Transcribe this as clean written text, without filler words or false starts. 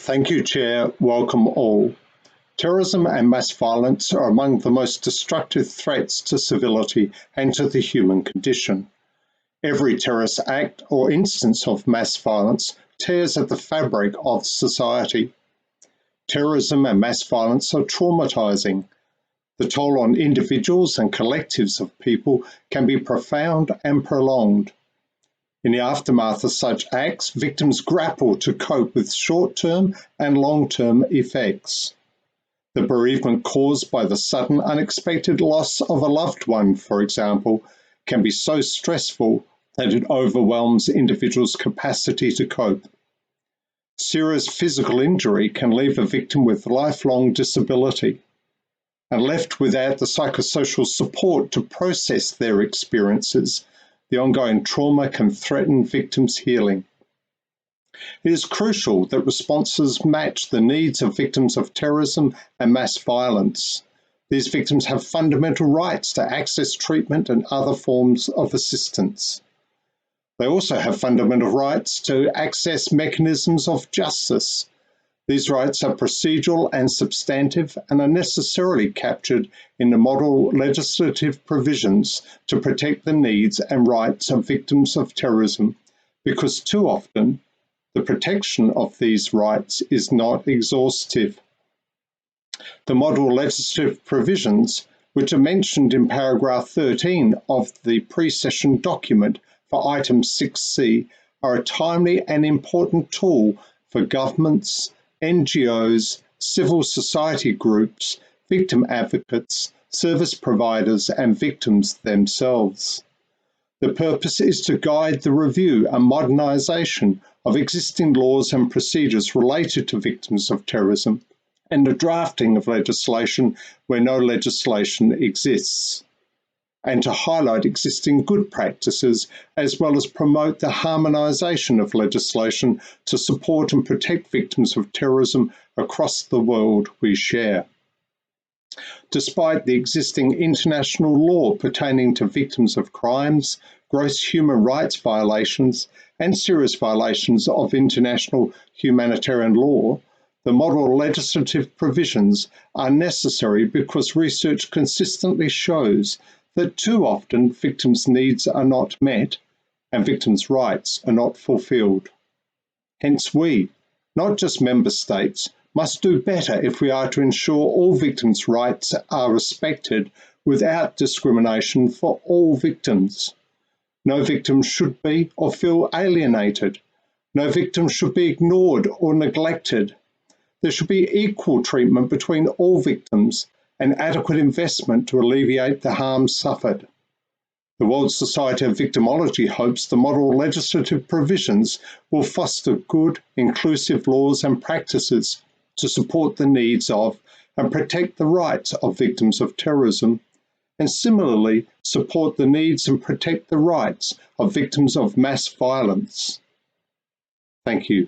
Thank you, Chair. Welcome all. Terrorism and mass violence are among the most destructive threats to civility and to the human condition. Every terrorist act or instance of mass violence tears at the fabric of society. Terrorism and mass violence are traumatizing. The toll on individuals and collectives of people can be profound and prolonged. In the aftermath of such acts, victims grapple to cope with short-term and long-term effects. The bereavement caused by the sudden, unexpected loss of a loved one, for example, can be so stressful that it overwhelms individuals' capacity to cope. Serious physical injury can leave a victim with lifelong disability, and left without the psychosocial support to process their experiences, the ongoing trauma can threaten victims' healing. It is crucial that responses match the needs of victims of terrorism and mass violence. These victims have fundamental rights to access treatment and other forms of assistance. They also have fundamental rights to access mechanisms of justice. These rights are procedural and substantive and are necessarily captured in the model legislative provisions to protect the needs and rights of victims of terrorism, because too often the protection of these rights is not exhaustive. The model legislative provisions, which are mentioned in paragraph 13 of the pre-session document for item 6C, are a timely and important tool for governments, NGOs, civil society groups, victim advocates, service providers, and victims themselves. The purpose is to guide the review and modernisation of existing laws and procedures related to victims of terrorism, and the drafting of legislation where no legislation exists, and to highlight existing good practices as well as promote the harmonisation of legislation to support and protect victims of terrorism across the world we share. Despite the existing international law pertaining to victims of crimes, gross human rights violations, and serious violations of international humanitarian law, the model legislative provisions are necessary because research consistently shows that too often victims' needs are not met and victims' rights are not fulfilled. Hence we, not just member states, must do better if we are to ensure all victims' rights are respected without discrimination for all victims. No victim should be or feel alienated. No victim should be ignored or neglected. There should be equal treatment between all victims and adequate investment to alleviate the harm suffered. The World Society of Victimology hopes the model legislative provisions will foster good, inclusive laws and practices to support the needs of and protect the rights of victims of terrorism, and similarly support the needs and protect the rights of victims of mass violence. Thank you.